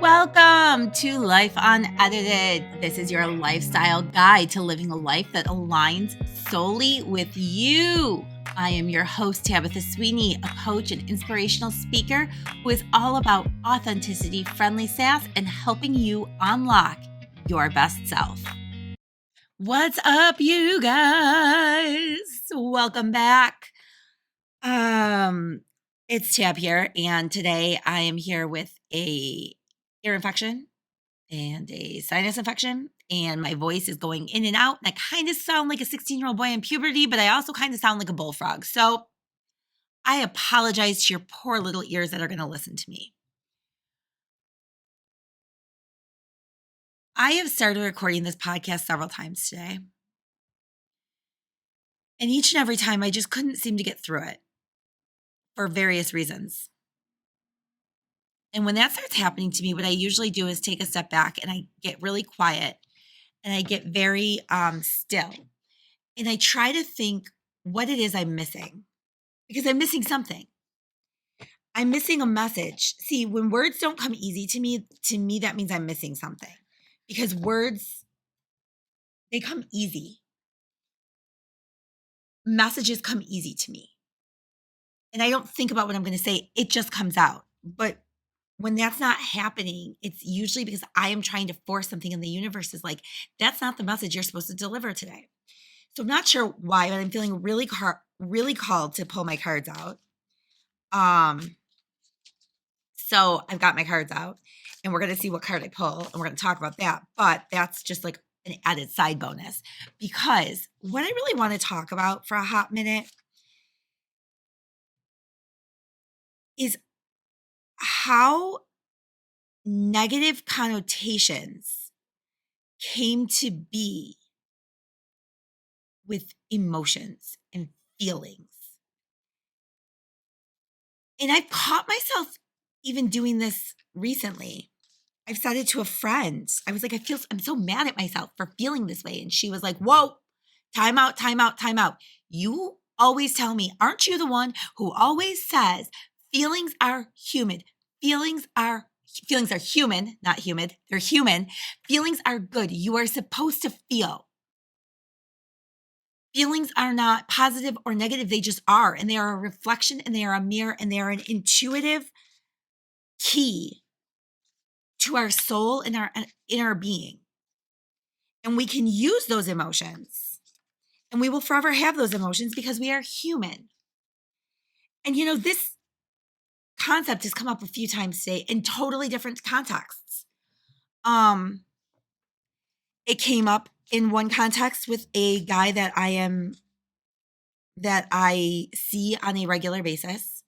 Welcome to Life Unedited. This is your lifestyle guide to living a life that aligns solely with you. I am your host, Tabitha Sweeney, a coach and inspirational speaker who is all about authenticity, friendly sass, and helping you unlock your best self. What's up, you guys? Welcome back. It's Tab here, and today I am here with a ear infection and a sinus infection, and my voice is going in and out, and I kind of sound like a 16-year-old boy in puberty, but I also kind of sound like a bullfrog. So I apologize to your poor little ears that are going to listen to me. I have started recording this podcast several times today, and each and every time I just couldn't seem to get through it for various reasons. And when that starts happening to me, what I usually do is take a step back and I get really quiet and I get very still. And I try to think what it is I'm missing, because I'm missing something. I'm missing a message. See, when words don't come easy to me, that means I'm missing something, because words, they come easy. Messages come easy to me. And I don't think about what I'm going to say. It just comes out. But when that's not happening, it's usually because I am trying to force something in the universe. Is like, that's not the message you're supposed to deliver today. So I'm not sure why, but I'm feeling really called to pull my cards out. So I've got my cards out, and we're going to see what card I pull, and we're going to talk about that. But that's just like an added side bonus, because what I really want to talk about for a hot minute is how negative connotations came to be with emotions and feelings. And I've caught myself even doing this recently. I've said it to a friend. I was like, I'm so mad at myself for feeling this way. And she was like, whoa, time out, time out, time out. You always tell me, aren't you the one who always says feelings are human? Feelings are human, not humid. They're human. Feelings are good. You are supposed to feel. Feelings are not positive or negative. They just are. And they are a reflection, and they are a mirror, and they are an intuitive key to our soul and our inner being. And we can use those emotions, and we will forever have those emotions because we are human. And this concept has come up a few times today in totally different contexts. It came up in one context with a guy that I see on a regular basis.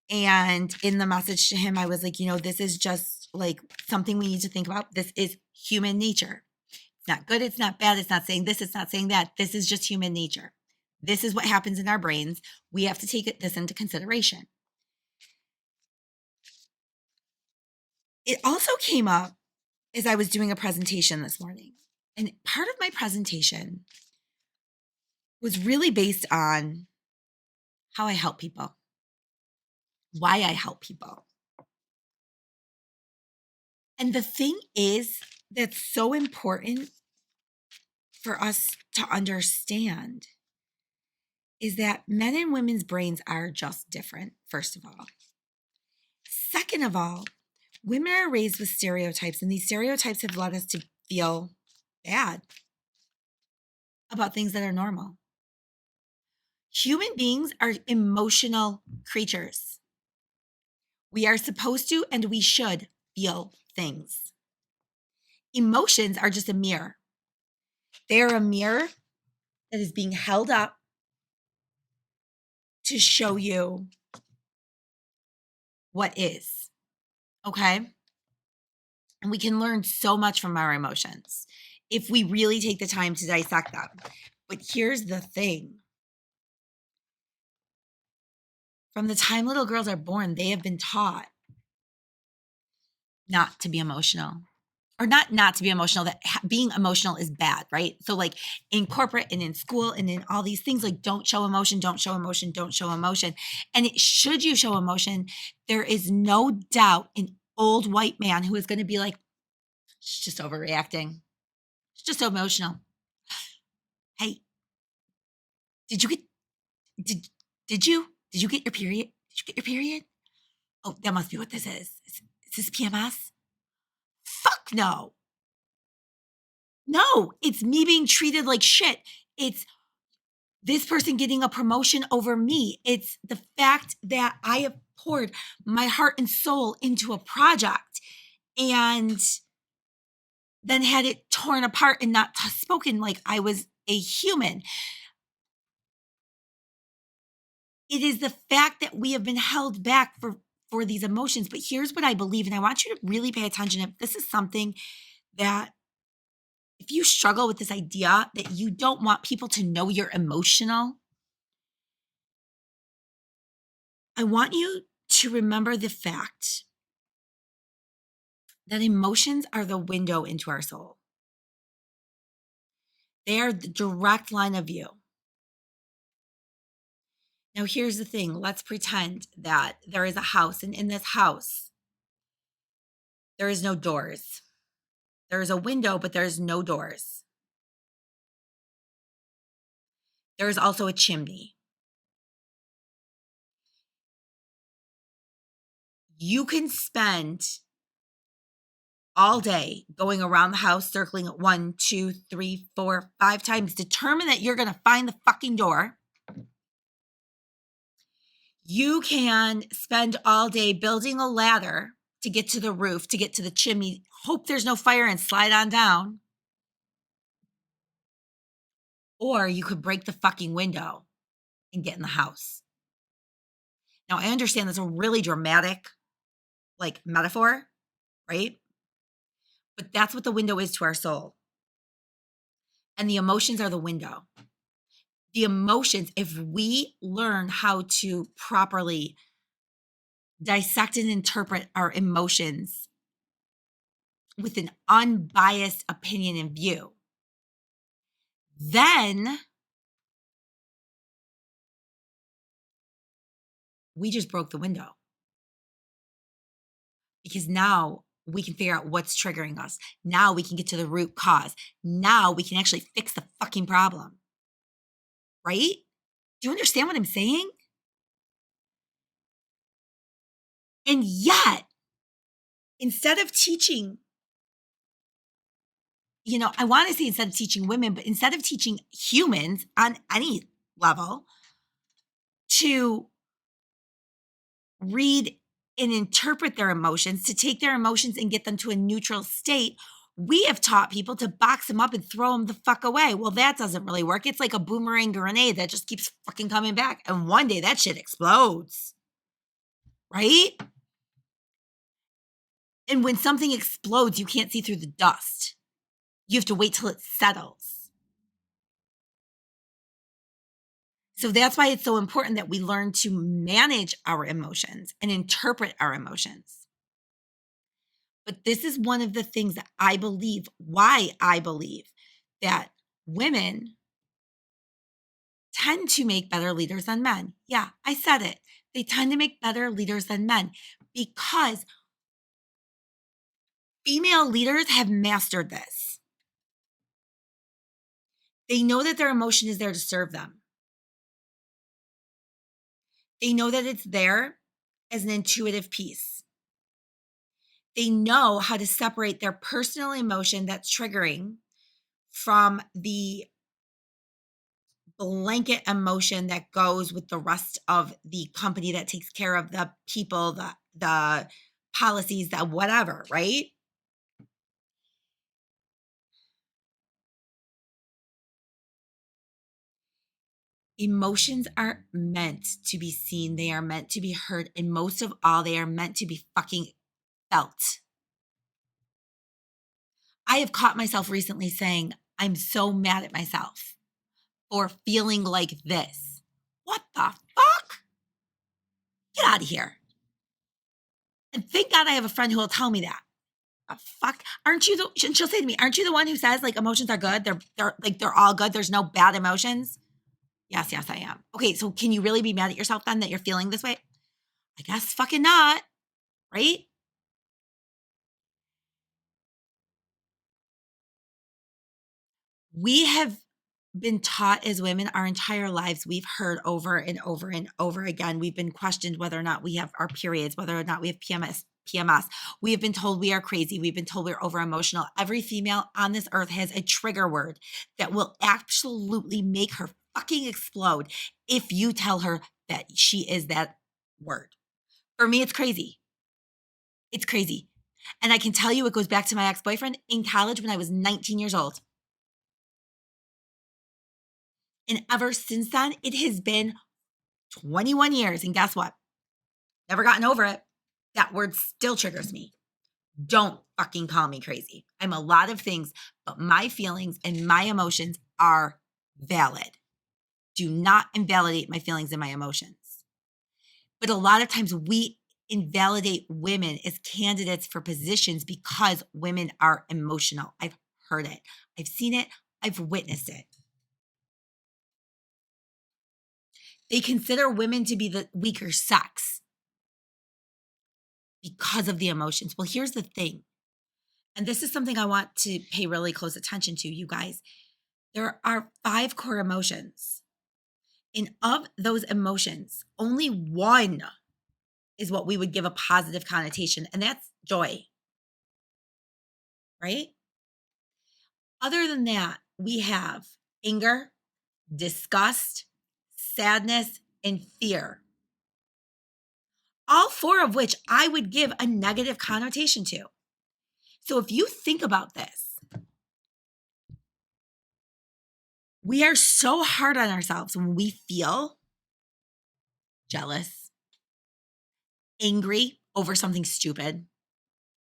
And in the message to him, I was like, this is just like something we need to think about. This is human nature. It's not good. It's not bad. It's not saying this. It's not saying that. This is just human nature. This is what happens in our brains. We have to take this into consideration. It also came up as I was doing a presentation this morning. And part of my presentation was really based on how I help people, why I help people. And the thing is that's so important for us to understand is that men and women's brains are just different, first of all. Second of all, women are raised with stereotypes, and these stereotypes have led us to feel bad about things that are normal. Human beings are emotional creatures. We are supposed to, and we should, feel things. Emotions are just a mirror. They are a mirror that is being held up to show you what is. Okay? And we can learn so much from our emotions if we really take the time to dissect them. But here's the thing. From the time little girls are born, they have been taught not to be emotional. Or not to be emotional, that being emotional is bad, right? So like in corporate and in school and in all these things, like don't show emotion, don't show emotion, don't show emotion. And should you show emotion, there is no doubt in old white man who is going to be like, she's just overreacting. She's just so emotional. Hey, did you get did did you get your period? Did you get your period? Oh, that must be what this is. Is this PMS? Fuck no. No, it's me being treated like shit. It's this person getting a promotion over me. It's the fact that I have poured my heart and soul into a project and then had it torn apart and not spoken like I was a human. It is the fact that we have been held back for these emotions. But here's what I believe, and I want you to really pay attention. If this is something that, if you struggle with this idea that you don't want people to know you're emotional, I want you to remember the fact that emotions are the window into our soul. They are the direct line of view. Now, here's the thing. Let's pretend that there is a house, and in this house, there is no doors. There is a window, but there's no doors. There is also a chimney. You can spend all day going around the house, circling it 1, 2, 3, 4, 5 times, determine that you're going to find the fucking door. You can spend all day building a ladder to get to the roof, to get to the chimney, hope there's no fire and slide on down. Or you could break the fucking window and get in the house. Now, I understand that's a really dramatic, metaphor, right? But that's what the window is to our soul. And the emotions are the window. The emotions, if we learn how to properly dissect and interpret our emotions with an unbiased opinion and view, then we just broke the window. Because now we can figure out what's triggering us. Now we can get to the root cause. Now we can actually fix the fucking problem. Right? Do you understand what I'm saying? And yet, instead of teaching, I want to say instead of teaching women, but instead of teaching humans on any level to read and interpret their emotions, to take their emotions and get them to a neutral state, we have taught people to box them up and throw them the fuck away. Well, that doesn't really work. It's like a boomerang grenade that just keeps fucking coming back. And one day that shit explodes. Right? And when something explodes, you can't see through the dust. You have to wait till it settles. So that's why it's so important that we learn to manage our emotions and interpret our emotions. But this is one of the things that why I believe that women tend to make better leaders than men. Yeah, I said it. They tend to make better leaders than men because female leaders have mastered this. They know that their emotion is there to serve them. They know that it's there as an intuitive piece. They know how to separate their personal emotion that's triggering from the blanket emotion that goes with the rest of the company that takes care of the people, the policies, that whatever, right? Emotions are meant to be seen. They are meant to be heard. And most of all, they are meant to be fucking felt. I have caught myself recently saying, I'm so mad at myself for feeling like this. What the fuck? Get out of here. And thank God I have a friend who will tell me that. Fuck, aren't you she'll say to me, aren't you the one who says emotions are good? They're all good. There's no bad emotions. Yes, I am. Okay, so can you really be mad at yourself then that you're feeling this way? I guess fucking not, right? We have been taught as women our entire lives. We've heard over and over and over again. We've been questioned whether or not we have our periods, whether or not we have PMS. We have been told we are crazy. We've been told we're over emotional. Every female on this earth has a trigger word that will absolutely make her fucking explode if you tell her that she is that word. For me, it's crazy. It's crazy. And I can tell you it goes back to my ex-boyfriend in college when I was 19 years old. And ever since then, it has been 21 years. And guess what? Never gotten over it. That word still triggers me. Don't fucking call me crazy. I'm a lot of things, but my feelings and my emotions are valid. Do not invalidate my feelings and my emotions. But a lot of times we invalidate women as candidates for positions because women are emotional. I've heard it. I've seen it. I've witnessed it. They consider women to be the weaker sex because of the emotions. Well, here's the thing. And this is something I want to pay really close attention to, you guys. There are 5 core emotions. And of those emotions, only one is what we would give a positive connotation, and that's joy. Right? Other than that, we have anger, disgust, sadness, and fear. All 4 of which I would give a negative connotation to. So if you think about this, we are so hard on ourselves when we feel jealous, angry over something stupid,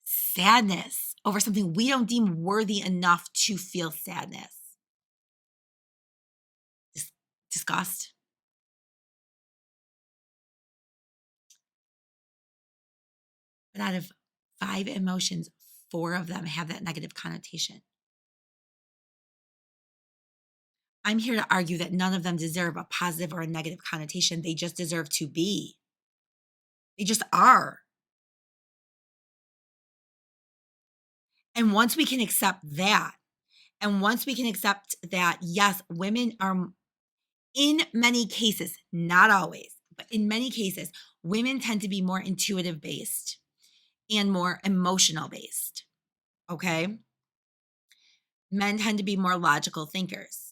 sadness over something we don't deem worthy enough to feel sadness, disgust. But out of 5 emotions, 4 of them have that negative connotation. I'm here to argue that none of them deserve a positive or a negative connotation. They just deserve to be. They just are. And once we can accept that, and once we can accept that, yes, women are, in many cases, not always, but in many cases, women tend to be more intuitive based and more emotional based. Okay. Men tend to be more logical thinkers.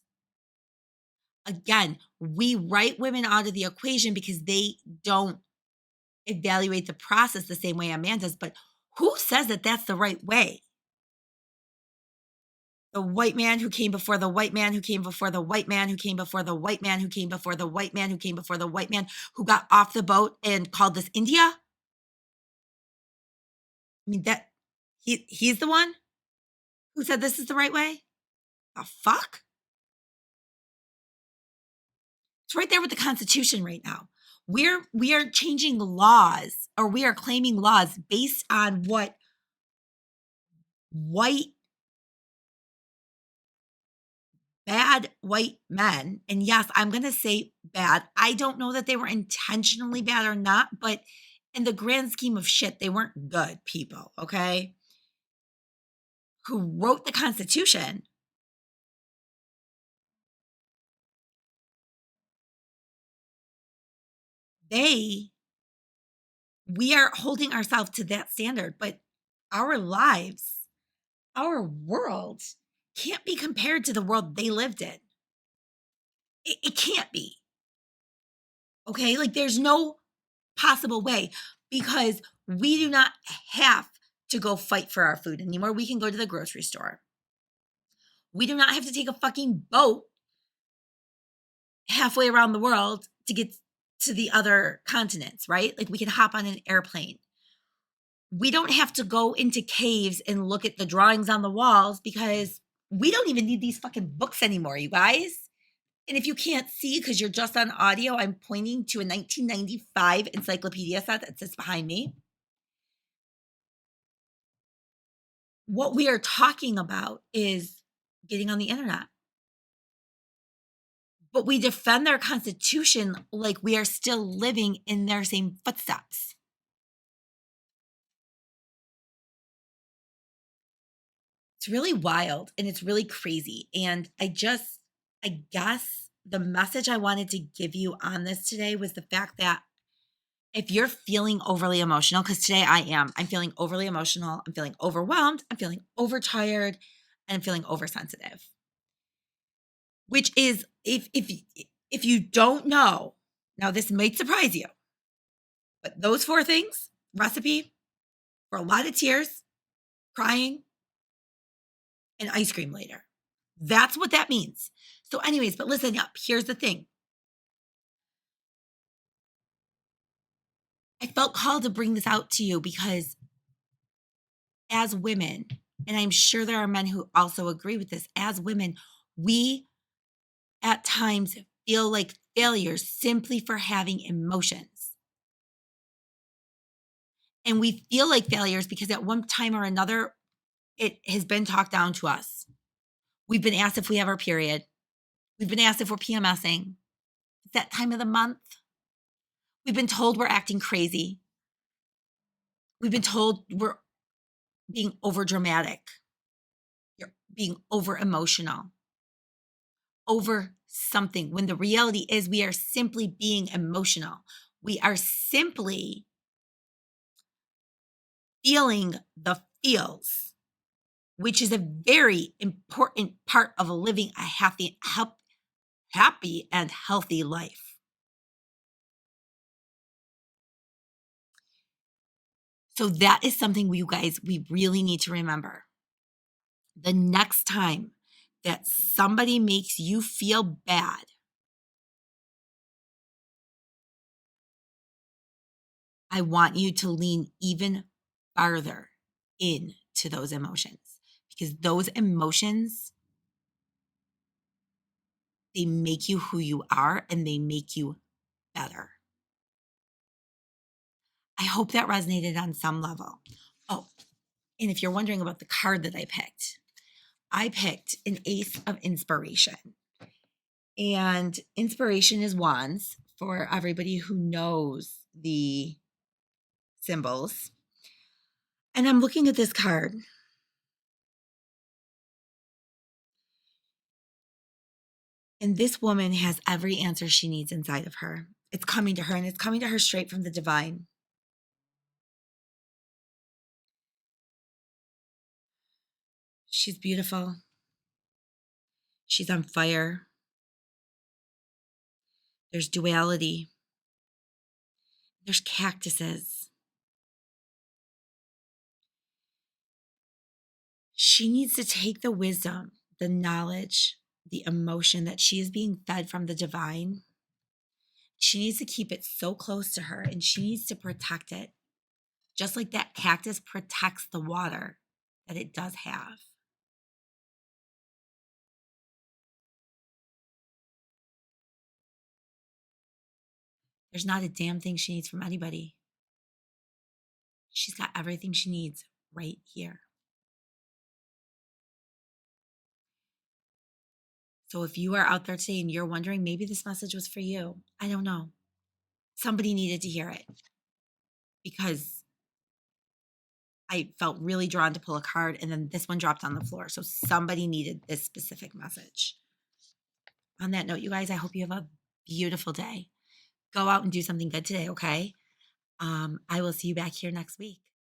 Again, we write women out of the equation because they don't evaluate the process the same way a man does. But who says that that's the right way? The white man who came before the white man who came before the white man who came before the white man who came before the white man who came before the white man who got off the boat and called this India? I mean, that he's the one who said this is the right way? The fuck? It's right there with the Constitution right now. We are changing laws, or we are claiming laws based on what white, bad white men, and yes, I'm going to say bad. I don't know that they were intentionally bad or not, but in the grand scheme of shit, they weren't good people, okay? Who wrote the Constitution. We are holding ourselves to that standard, but our lives, our world can't be compared to the world they lived in. It can't be. Okay? Like there's no possible way, because we do not have to go fight for our food anymore. We can go to the grocery store. We do not have to take a fucking boat halfway around the world to get to the other continents, right? Like we can hop on an airplane. We don't have to go into caves and look at the drawings on the walls because we don't even need these fucking books anymore, you guys. And if you can't see because you're just on audio, I'm pointing to a 1995 encyclopedia set that sits behind me. What we are talking about is getting on the internet. But we defend their Constitution like we are still living in their same footsteps. It's It's really wild and it's really crazy. And I guess the message I wanted to give you on this today was the fact that if you're feeling overly emotional, because today I'm feeling overly emotional, I'm feeling overwhelmed, I'm feeling overtired, and I'm feeling oversensitive. Which is if you don't know, now this might surprise you, but those four things, recipe for a lot of tears, crying, and ice cream later. That's what that means. So, anyways, but listen up. Here's the thing. I felt called to bring this out to you because as women, and I'm sure there are men who also agree with this, as women, we at times feel like failures simply for having emotions. And we feel like failures because at one time or another, it has been talked down to us. We've been asked if we have our period. We've been asked if we're PMSing. It's that time of the month. We've been told we're acting crazy. We've been told we're being over dramatic. You're being over emotional, over something, when the reality is we are simply being emotional. We are simply feeling the feels, which is a very important part of living a happy and healthy life. So that is something we really need to remember. The next time that somebody makes you feel bad, I want you to lean even farther into those emotions because those emotions, they make you who you are and they make you better. I hope that resonated on some level. Oh, and if you're wondering about the card that I picked an Ace of Inspiration. And inspiration is wands for everybody who knows the symbols. And I'm looking at this card. And this woman has every answer she needs inside of her. It's coming to her, and it's coming to her straight from the divine. She's beautiful. She's on fire. There's duality. There's cactuses. She needs to take the wisdom, the knowledge, the emotion that she is being fed from the divine. She needs to keep it so close to her and she needs to protect it, just like that cactus protects the water that it does have. There's not a damn thing she needs from anybody. She's got everything she needs right here. So if you are out there today and you're wondering, maybe this message was for you, I don't know. Somebody needed to hear it because I felt really drawn to pull a card and then this one dropped on the floor. So somebody needed this specific message. On that note, you guys, I hope you have a beautiful day. Go out and do something good today, okay? I will see you back here next week.